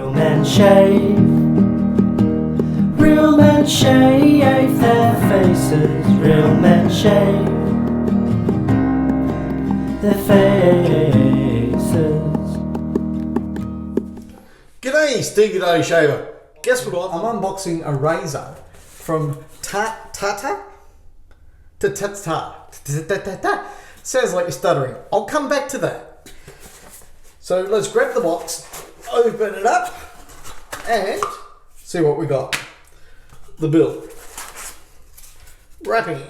Real men shave. Real men shave their faces. Real men shave their faces. G'day, Steve G'day Shaver. Guess what? I'm unboxing a razor from Tatara. Sounds like you're stuttering. I'll come back to that. So let's grab the box, open it up, and see what we got. The bill. Wrapping.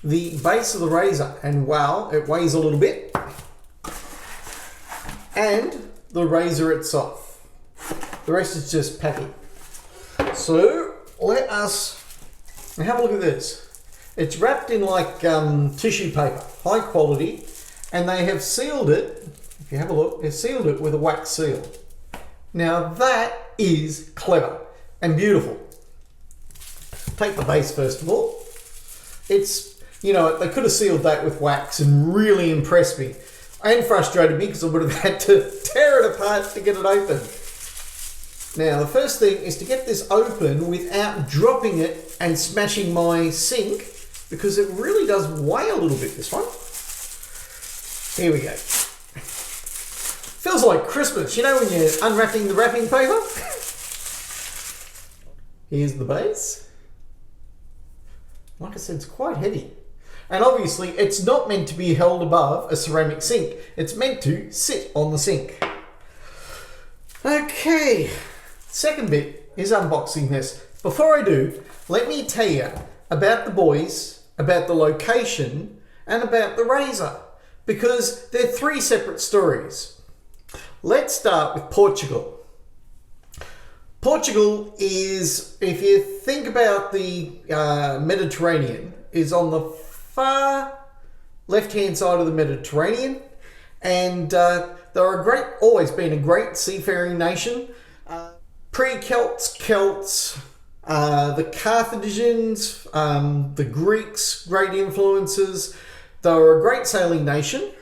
The base of the razor, and wow, it weighs a little bit. And the razor itself. The rest is just packing. So let us have a look at this. It's wrapped in like tissue paper, high quality, and they have sealed it. If you have a look, they've sealed it with a wax seal. Now that is clever and beautiful. Take the base first of all. It's, you know, they could have sealed that with wax and really impressed me and frustrated me because I would have had to tear it apart to get it open. Now the first thing is to get this open without dropping it and smashing my sink, because it really does weigh a little bit, this one. Here we go. Feels like Christmas, you know, when you're unwrapping the wrapping paper. Here's the base. Like I said, it's quite heavy. And obviously it's not meant to be held above a ceramic sink. It's meant to sit on the sink. Okay, second bit is unboxing this. Before I do, let me tell you about the boys, about the location, and about the razor, because they're three separate stories. Let's start with Portugal. Portugal is, if you think about the Mediterranean, is on the far left-hand side of the Mediterranean, and they're always been a great seafaring nation. Pre-Celts, Celts, the Carthaginians, the Greeks, great influences. They were a great sailing nation.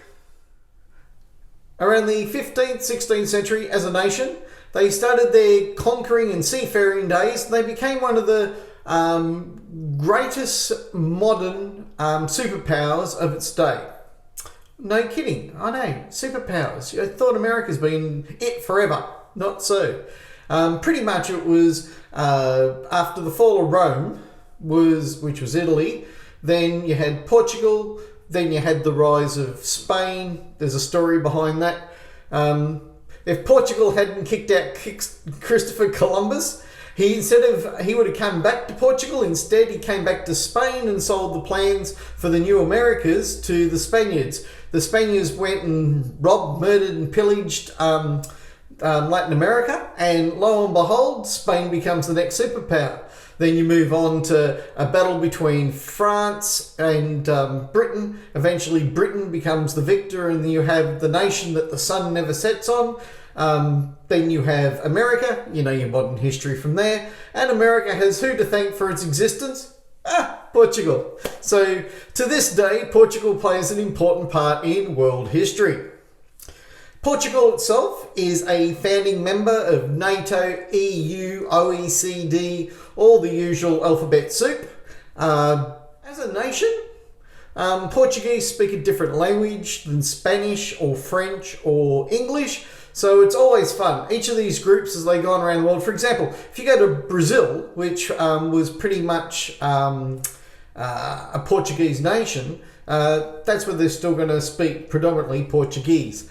Around the 15th, 16th century, as a nation, they started their conquering and seafaring days. They became one of the greatest modern superpowers of its day. No kidding, I know, superpowers. I thought America's been it forever. Not so. Pretty much it was after the fall of Rome, which was Italy, then you had Portugal, then you had the rise of Spain. There's a story behind that. If Portugal hadn't kicked out Christopher Columbus, he would have come back to Portugal. Instead, he came back to Spain and sold the plans for the new Americas to the Spaniards. The Spaniards went and robbed, murdered, and pillaged Latin America, and lo and behold, Spain becomes the next superpower. Then you move on to a battle between France and Britain. Eventually, Britain becomes the victor, and you have the nation that the sun never sets on. Then you have America, you know your modern history from there. And America has who to thank for its existence? Portugal. So to this day, Portugal plays an important part in world history. Portugal itself is a founding member of NATO, EU, OECD, all the usual alphabet soup. As a nation, Portuguese speak a different language than Spanish or French or English, so it's always fun. Each of these groups, as they go on around the world, for example, if you go to Brazil, which was pretty much a Portuguese nation, that's where they're still going to speak predominantly Portuguese.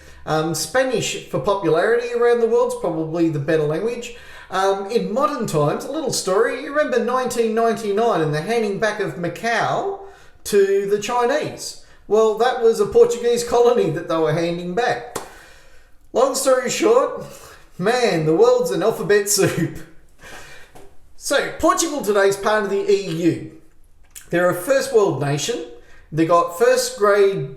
Spanish for popularity around the world is probably the better language. In modern times, a little story, you remember 1999 and the handing back of Macau to the Chinese. Well, that was a Portuguese colony that they were handing back. Long story short, man, the world's an alphabet soup. So, Portugal today is part of the EU. They're a first world nation. They got first grade,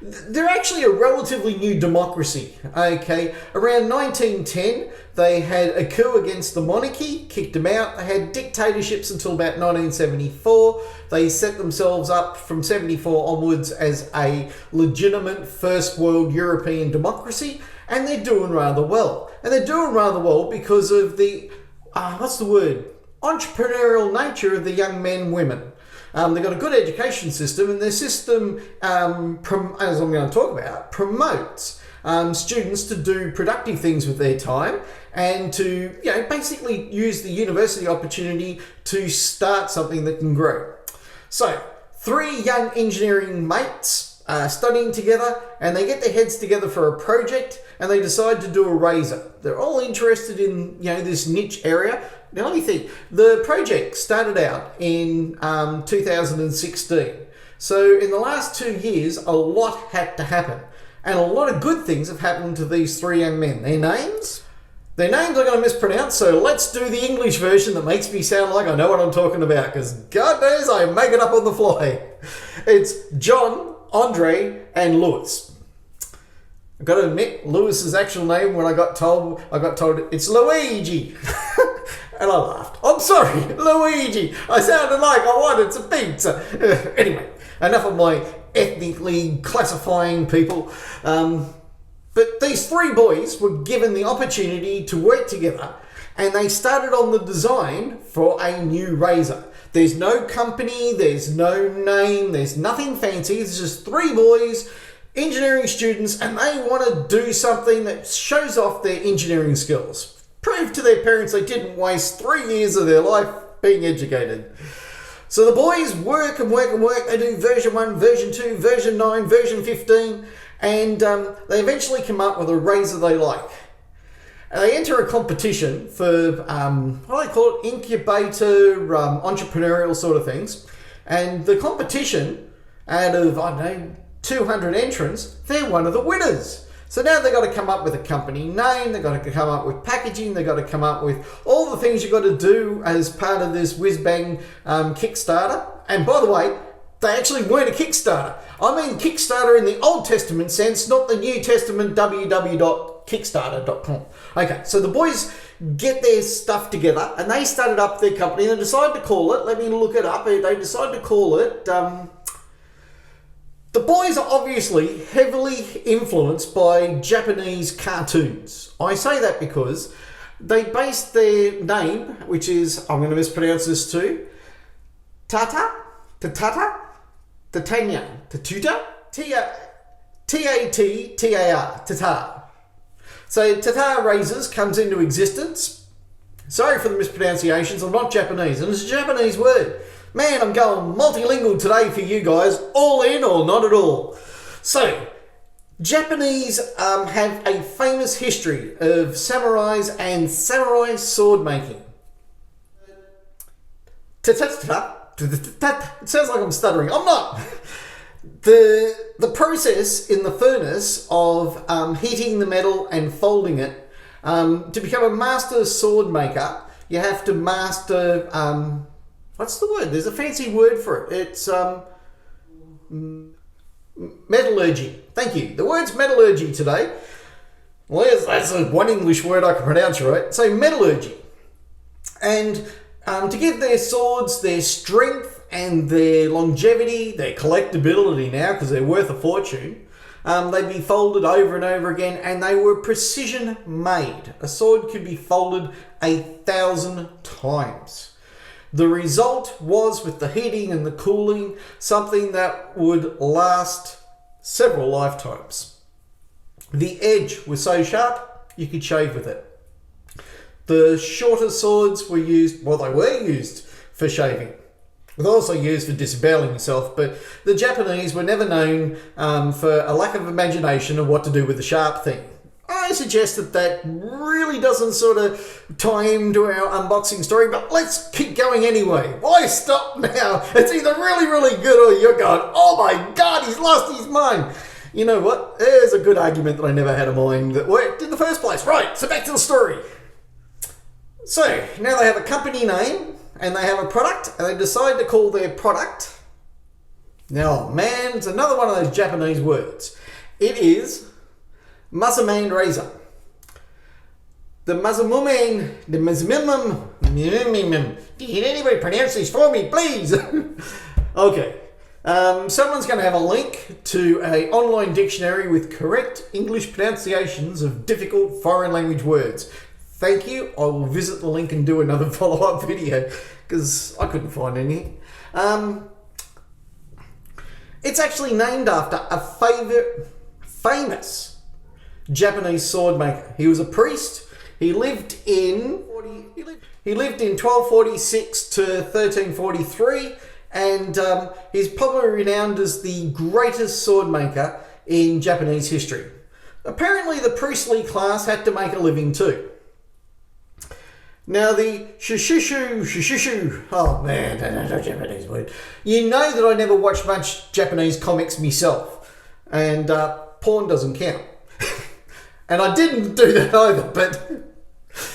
they're actually a relatively new democracy. Okay, around 1910, they had a coup against the monarchy, kicked them out. They had dictatorships until about 1974. They set themselves up from 74 onwards as a legitimate first world European democracy, and they're doing rather well. And they're doing rather well because of the, entrepreneurial nature of the young men and women. They've got a good education system, and their system, as I'm going to talk about, promotes students to do productive things with their time and to, basically use the university opportunity to start something that can grow. So, 3 young engineering mates are studying together, and they get their heads together for a project, and they decide to do a razor. They're all interested in, this niche area. Now, let me think. The project started out in 2016. So in the last 2 years, a lot had to happen. And a lot of good things have happened to these 3 young men. Their names I'm going to mispronounce, so let's do the English version that makes me sound like I know what I'm talking about, because God knows I make it up on the fly. It's John, André, and Louis. I've got to admit, Lewis's actual name, when I got told it's Luigi. And I laughed. I'm sorry, Luigi. I sounded like I wanted some pizza. Anyway, enough of my ethnically classifying people. But these 3 boys were given the opportunity to work together, and they started on the design for a new razor. There's no company, there's no name, there's nothing fancy. It's just 3 boys, engineering students, and they want to do something that shows off their engineering skills. Prove to their parents they didn't waste 3 years of their life being educated. So the boys work and work and work. They do version 1, version 2, version 9, version 15, and they eventually come up with a razor they like. And they enter a competition for, what do they call it, incubator, entrepreneurial sort of things. And the competition, out of, 200 entrants, they're one of the winners. So now they've got to come up with a company name, they've got to come up with packaging, they've got to come up with all the things you've got to do as part of this whiz-bang Kickstarter. And by the way, they actually weren't a Kickstarter. I mean Kickstarter in the Old Testament sense, not the New Testament www.kickstarter.com. Okay, so the boys get their stuff together and they started up their company and they decided to call it, let me look it up, they decided to call it... The boys are obviously heavily influenced by Japanese cartoons. I say that because they based their name, which is, I'm going to mispronounce this too, Tatara, Tatanya, Tatuta, T-A-T-T-A-R, Tatara. So Tatara razors comes into existence. Sorry for the mispronunciations, I'm not Japanese, and it's a Japanese word. Man, I'm going multilingual today for you guys, all in or not at all. So, Japanese have a famous history of samurais and samurai sword making. It sounds like I'm stuttering. I'm not. The process in the furnace of heating the metal and folding it, to become a master sword maker, you have to master... what's the word? There's a fancy word for it. It's metallurgy. Thank you. The word's metallurgy today. Well, that's one English word I can pronounce right. So metallurgy. And to give their swords their strength and their longevity, their collectability now, because they're worth a fortune, they'd be folded over and over again, and they were precision made. A sword could be folded 1,000 times. The result was, with the heating and the cooling, something that would last several lifetimes. The edge was so sharp, you could shave with it. The shorter swords were used, well, they were used for shaving. It was also used for disemboweling yourself, but the Japanese were never known for a lack of imagination of what to do with the sharp thing. I suggest that really doesn't sort of tie into our unboxing story, but let's keep going anyway. Why stop now? It's either really, really good or you're going, oh my God, he's lost his mind. You know what? There's a good argument that I never had a mind that worked in the first place. Right, so back to the story. So, now they have a company name and they have a product and they decide to call their product Now, man, it's another one of those Japanese words. It is Mazaman razor. The Mazamumen, the Mazmimum. Can anybody pronounce these for me, please? Okay. Someone's going to have a link to an online dictionary with correct English pronunciations of difficult foreign language words. Thank you. I will visit the link and do another follow-up video because I couldn't find any. It's actually named after a famous Japanese sword maker. He was a priest. He lived in 1246 to 1343, and he's probably renowned as the greatest sword maker in Japanese history. Apparently, the priestly class had to make a living too. Now the shushishu, oh man, I don't know Japanese word. You know that I never watch much Japanese comics myself, and porn doesn't count. And I didn't do that either, but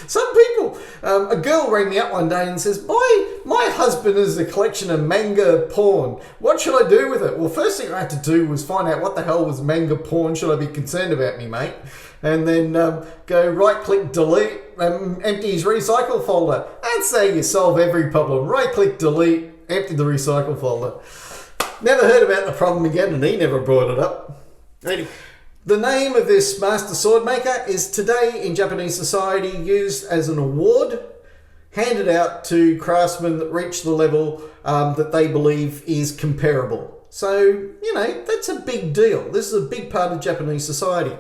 some people, a girl rang me up one day and says, my husband is a collection of manga porn. What should I do with it? Well, first thing I had to do was find out what the hell was manga porn. Should I be concerned about me, mate? And then go right-click, delete, empty his recycle folder. And say you solve every problem. Right-click, delete, empty the recycle folder. Never heard about the problem again, and he never brought it up. Anyway, the name of this master sword maker is today in Japanese society used as an award handed out to craftsmen that reach the level that they believe is comparable. So, you know, that's a big deal. This is a big part of Japanese society.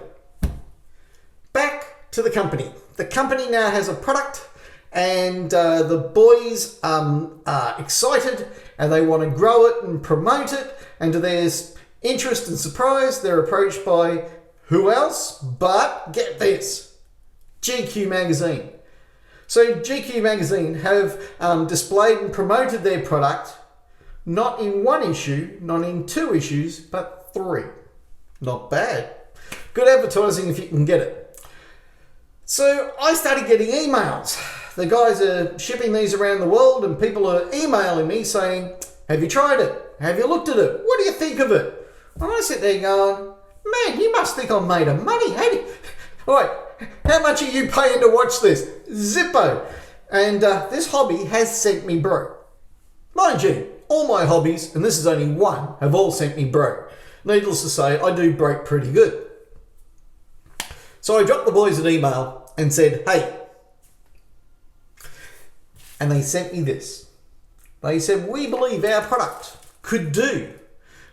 Back to the company. The company now has a product, and the boys are excited and they want to grow it and promote it. And to their interest and surprise, they're approached by who else but, get this, GQ magazine. So GQ magazine have displayed and promoted their product not in one issue, not in 2 issues, but 3. Not bad. Good advertising if you can get it. So I started getting emails. The guys are shipping these around the world, and people are emailing me saying, have you tried it? Have you looked at it? What do you think of it? And I sit there going, man, you must think I'm made of money. All right, how much are you paying to watch this? Zippo. And this hobby has sent me broke. Mind you, all my hobbies, and this is only one, have all sent me broke. Needless to say, I do break pretty good. So I dropped the boys an email and said, hey. And they sent me this. They said, we believe our product could do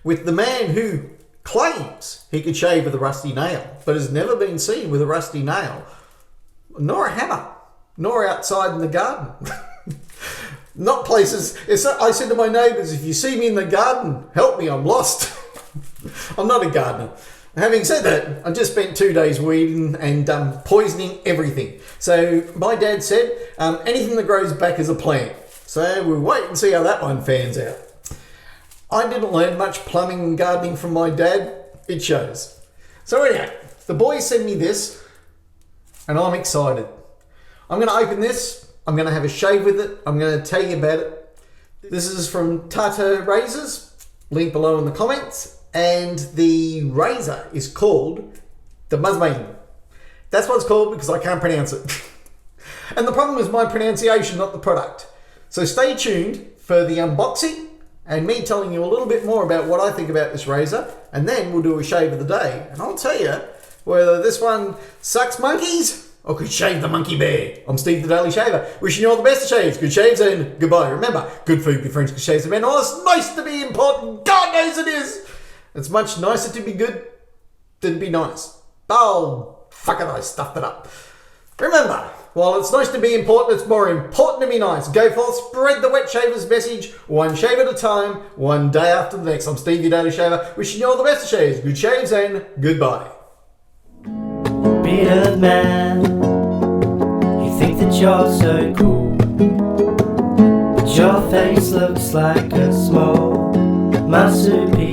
with the man who claims he could shave with a rusty nail, but has never been seen with a rusty nail, nor a hammer, nor outside in the garden. Not places. I said to my neighbours, if you see me in the garden, help me, I'm lost. I'm not a gardener. Having said that, I just spent 2 days weeding and poisoning everything. So my dad said, anything that grows back is a plant. So we'll wait and see how that one fans out. I didn't learn much plumbing and gardening from my dad. It shows. So anyway, the boys send me this, and I'm excited. I'm going to open this. I'm going to have a shave with it. I'm going to tell you about it. This is from Tatara razors. Link below in the comments. And the razor is called the Mazmain. That's what it's called because I can't pronounce it. And the problem is my pronunciation, not the product. So stay tuned for the unboxing and me telling you a little bit more about what I think about this razor, and then we'll do a shave of the day. And I'll tell you whether this one sucks monkeys or could shave the monkey bear. I'm Steve the Daily Shaver, wishing you all the best of shaves, good shaves, and goodbye. Remember, good food, good friends, good shaves, and men. Oh, it's nice to be important. God knows it is. It's much nicer to be good than be nice. Oh, fuck it, I stuffed it up. Remember, while it's nice to be important, it's more important to be nice. Go forth, spread the wet shaver's message, one shave at a time, one day after the next. I'm Steve the Daily Shaver, wishing you all the best of shaves, good shaves, and goodbye. Bearded man, you think that you're so cool, but your face looks like a small marsupial.